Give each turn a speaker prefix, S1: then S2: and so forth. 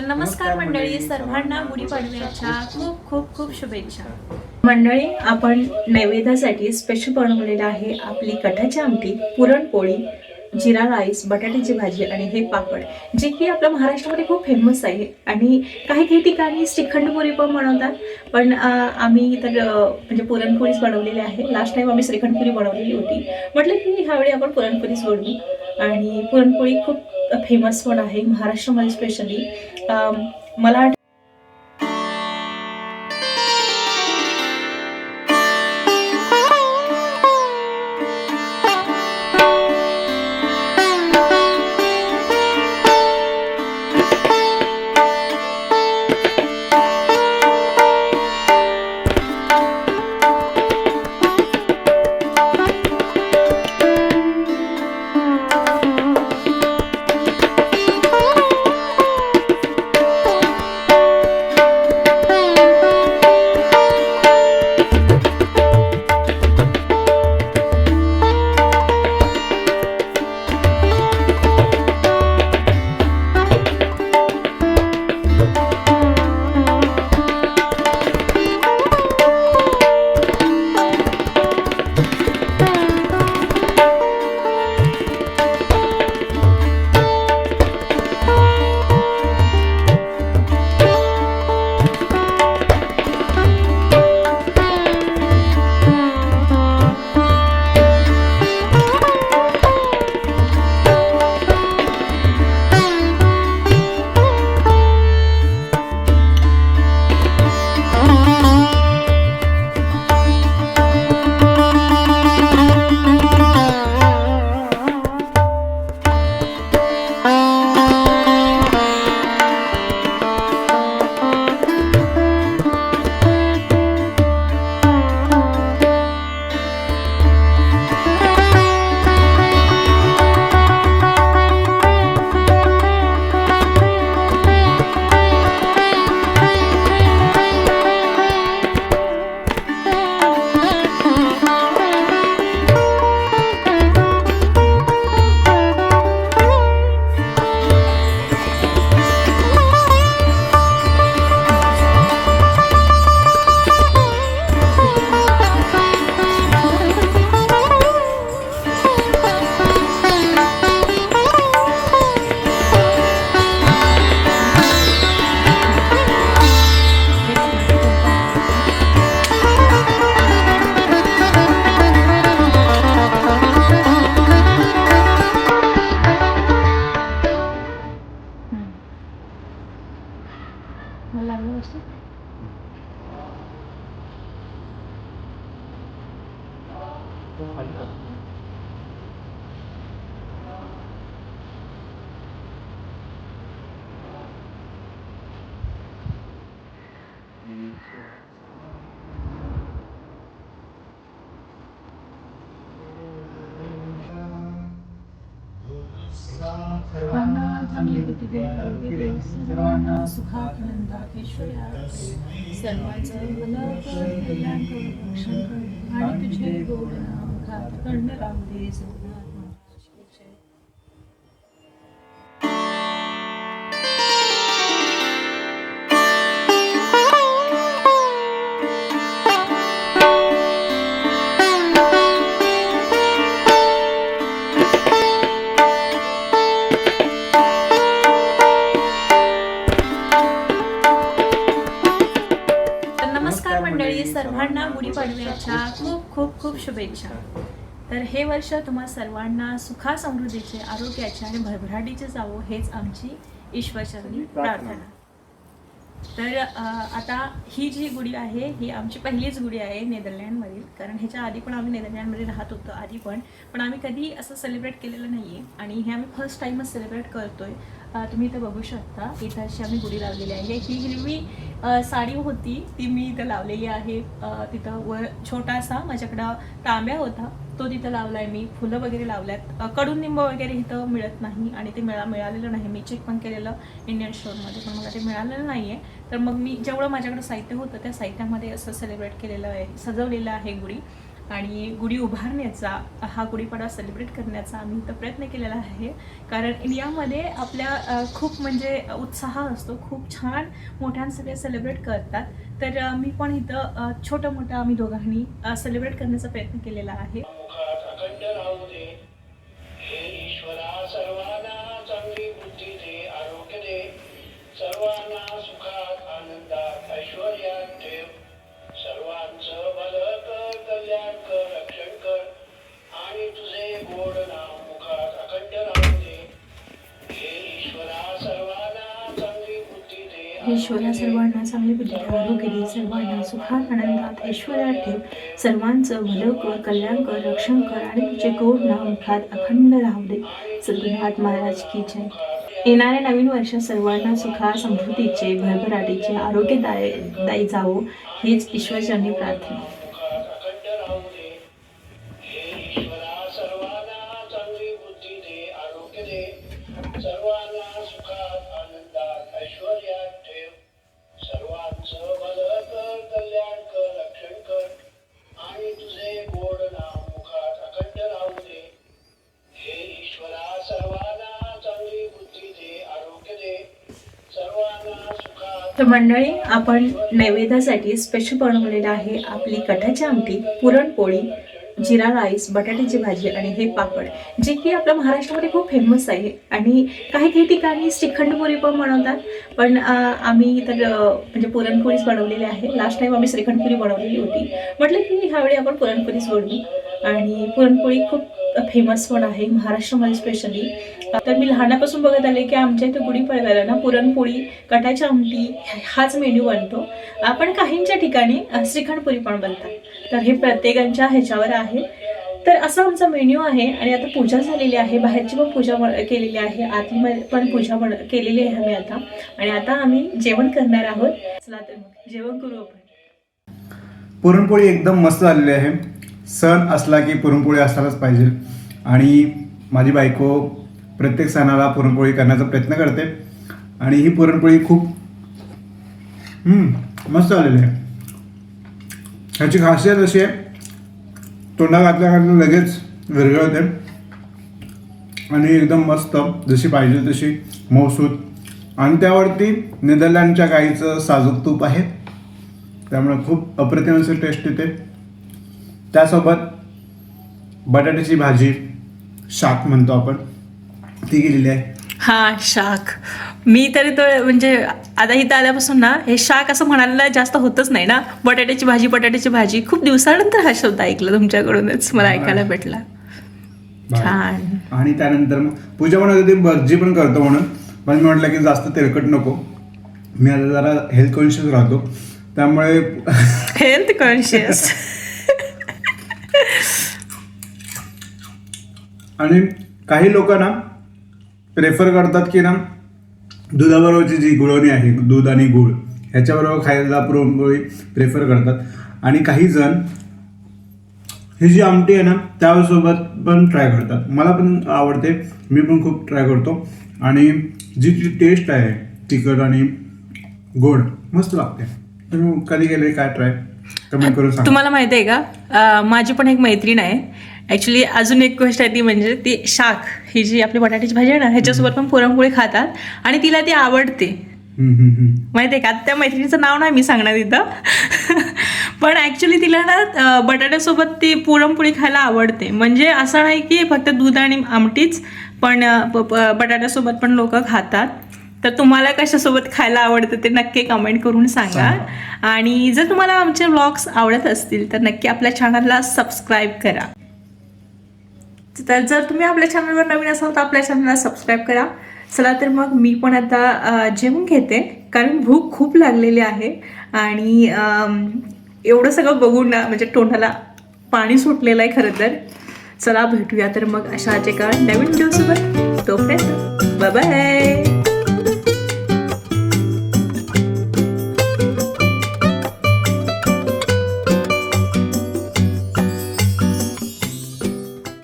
S1: नमस्कार मंडळी, सर्वांना गुढीपाडव्याच्या खूप खूप खूप शुभेच्छा। मंडळी, आपण नैवेद्यासाठी स्पेशल बनवलेलं आहे आपली कटाची आमटी, पुरणपोळी, जिरा राईस, बटाट्याची भाजी आणि हे पापड, जे की आपल्या महाराष्ट्रामध्ये खूप फेमस आहे। आणि काही काही ठिकाणी श्रीखंड पुरी पण बनवतात, पण आम्ही तर म्हणजे पुरणपोळीच बनवलेली आहे। लास्ट टाइम आम्ही श्रीखंड पुरी बनवलेली होती, म्हटलं की ह्यावेळी आपण पुरणपोळीच बनवू। आणि पुरणपोळी खूप फेमस पण आहे महाराष्ट्रामध्ये स्पेशली। मला सर्वांना सुखात आनंदात ऐश्वर्यात सर्वांचं भलं कर, कल्याण कर, रक्षण कर आणि तुझे गोड नाम खात खंड राहू दे सोमनाथ महाराज की जय। मंडळी, सर्वांना गुढीपाडव्याच्या खूप खूप खूप शुभेच्छा। तर हे वर्ष तुम्हा सर्वांना सुखा समृद्धीचे, आरोग्याचे आणि भरभराटीचे जावो, हेच आमची ईश्वरचरणी प्रार्थना। तर आता ही जी गुढी आहे ही आमची पहिलीच गुढी आहे नेदरलँडमधील, कारण ह्याच्या आधी पण आम्ही नेदरलँडमध्ये राहत होतो आधी पण आम्ही कधी असं सेलिब्रेट केलेलं नाही आहे आणि हे आम्ही फर्स्ट टाईमच सेलिब्रेट करतोय। तुम्ही इथं बघू शकता, इथं अशी आम्ही गुढी लावलेली आहे। ही हिरवी साडी होती ती मी इथं लावलेली आहे। तिथं वर छोटासा माझ्याकडं तांब्या होता तो तिथं लावलाय मी, फुलं वगैरे लावल्यात। कडुनिंब वगैरे इथं मिळत नाही आणि ते मिळालेलं नाही। मी चेक पण केलेलं इंडियन स्टोअरमध्ये, पण मला ते मिळालेलं नाही आहे। तर मग मी जेवढं माझ्याकडे साहित्य होतं त्या साहित्यामध्ये असं सेलिब्रेट केलेलं आहे, सजवलेलं आहे गुढी। आणि गुढी उभारण्याचा, हा गुढीपाडवा सेलिब्रेट करण्याचा आम्ही इथं प्रयत्न केलेला आहे. कारण इंडियामध्ये आपल्या खूप म्हणजे उत्साह असतो, खूप छान मोठ्यानं सगळे सेलिब्रेट करतात. तर मी पण इथं छोटं मोठं आम्ही दोघांनी सेलिब्रेट करण्याचा प्रयत्न केलेला आहे.
S2: सर्वांना सुखात आनंदात ऐश्वर्यात ठेव, सर्वांचं भलं कर, कल्याण कर, रक्षण कर आणि तुझे गोड नाव मुखात अखंड राहू दे. हे ईश्वरा सर्वांना चांगली बुद्धी दे,
S1: ईश्वरा सर्वांना चांगली बुद्धी दे, आरोग्य दे, सर्वांना सुखात आनंदात ऐश्वर्यात ठेव, सर्वांचं भलं कर, कल्याण कर, रक्षण कर आणि तुझे गोड नाव मुखात अखंड राहू दे. सद्गुरुनाथ महाराज की जय. येणाऱ्या नवीन वर्षात सर्वांना सुखा समृद्धीचे, भरभराटीचे, आरोग्यदायी जावो हीच ईश्वरचरणी प्रार्थना.
S2: सर्वांना सुखात आनंदात ऐश्वर्यात ठेव, सर्वांचं भलं कर, कल्याण कर, रक्षण कर आणि तुझे गोड नाव मुखात अखंड राहू दे. हे ईश्वरा सर्वांना चांगली बुद्धी दे, आरोग्य दे, सर्वांना सुखात.
S1: तर मंडळी, आपण नैवेद्यासाठी स्पेशल बनवलेलं आहे आपली कटाची आमटी, पुरणपोळी, जिरा राईस, बटाट्याची भाजी आणि हे पापड, जे की आपल्या महाराष्ट्रामध्ये खूप फेमस आहे. आणि काही काही ठिकाणी श्रीखंडपुरी पण बनवतात, पण आम्ही तर म्हणजे पुरणपोळीच बनवलेली आहे. लास्ट टाइम आम्ही श्रीखंडपुरी बनवलेली होती, म्हटलं की ह्यावेळी आपण पुरणपोळीच बनवू. आणि पुरणपोळी खूप फेमस पण आहे महाराष्ट्रामध्ये स्पेशली. तर मी लहानापासून बघत आले की आमच्या इथे गुढीपाडव्याला ना पुरणपोळी, कटाची आमटी हाच मेन्यू बनतो. पण काहींच्या ठिकाणी श्रीखंडपुरी पण बनतात. तर हे प्रत्येकांच्या ह्याच्यावर आहे. तर असा आमचा मेन्यू आहे. आणि आता पूजा झालेली आहे, बाहेरची पण पूजा केलेली आहे, आतमध्ये पण पूजा केलेली आहे आम्ही आता. आणि आता आम्ही जेवण करणार आहोत. चला तर मग जेवण करू आपण.
S3: पुरणपोळी एकदम मस्त झालेली आहे. सण असला की पुरणपोळी असायलाच पाहिजे. आणि माझी बायको प्रत्येक सणाला पुरणपोळी करण्याचा प्रयत्न करते. आणि ही पुरणपोळी खूप मस्त झालेली आहे. ह्याची खासियत अशी आहे, तोंडा घातल्या लगेच विरघळते आणि एकदम मस्त जशी पाहिजे तशी मऊसूत. आणि त्यावरती नेदरलँडच्या गाईचं साजूक तूप आहे, त्यामुळे खूप अप्रतिम असे टेस्ट येते. त्यासोबत बटाट्याची भाजी, शाक म्हणतो आपण, ती केलेली आहे.
S1: हा, शाक. मी तरी तर म्हणजे आता इथं आल्यापासून ना हे शाक असं म्हणायला जास्त होतच नाही ना. बटाट्याची भाजी खूप दिवसानंतर हा शब्द ऐकला तुमच्याकडूनच, मला ऐकायला भेटला. छान.
S3: आणि त्यानंतर मग पूजा म्हणत होती भजी पण करतो म्हणून, पण मी म्हटलं की जास्त तेलकट नको. मी आता जरा हेल्थ कॉन्शियस राहतो, त्यामुळे
S1: हेल्थ कॉन्शियस.
S3: आणि काही लोक ना प्रेफर करतात की ना दुधाबरोबरची जी गुळवणी आहे, दूध आणि गुळ ह्याच्याबरोबर खायला पुरणपोळी प्रेफर करतात. आणि काही जण ही जी आमटी आहे ना त्यासोबत पण ट्राय करतात. मला पण आवडते, मी पण खूप ट्राय करतो. आणि जी टेस्ट आहे तिखट आणि गोड मस्त लागते. तुम्ही कधी केले काय ट्राय कमेंट करून सांगा.
S1: तुम्हाला माहिती आहे का, माझी पण एक मैत्रीण आहे ॲक्च्युली. अजून एक गोष्ट आहे ती म्हणजे ती शाक, ही जी आपली बटाट्याची भाजी आहे ना ह्याच्यासोबत पण पुरणपोळी खातात आणि तिला ती आवडते. माहिती आहे का, त्या मैत्रिणीचं नाव नाही मी सांगणार इथं. पण ॲक्च्युली तिला ना बटाट्यासोबत ती पुरणपोळी खायला आवडते. म्हणजे असं नाही की फक्त दूध आणि आमटीच, पण बटाट्यासोबत पण लोक खातात. तर तुम्हाला कशासोबत खायला आवडतं ते नक्की कमेंट करून सांगा. आणि जर तुम्हाला आमचे व्लॉग्स आवडत असतील तर नक्की आपल्या चॅनलला सबस्क्राईब करा. तर जर तुम्ही आपल्या चॅनलवर नवीन असाल तर आपल्या चॅनलला सबस्क्राईब करा. चला तर मग मी पण आता जेवण घेते, कारण भूक खूप लागलेली आहे. आणि एवढं सगळं बघून ना म्हणजे तोंडाला पाणी सुटलेलं आहे खरं तर. चला भेटूया तर मग अशाच एका नवीन व्हिडिओसोबत. तोपर्यंत बाय बाय.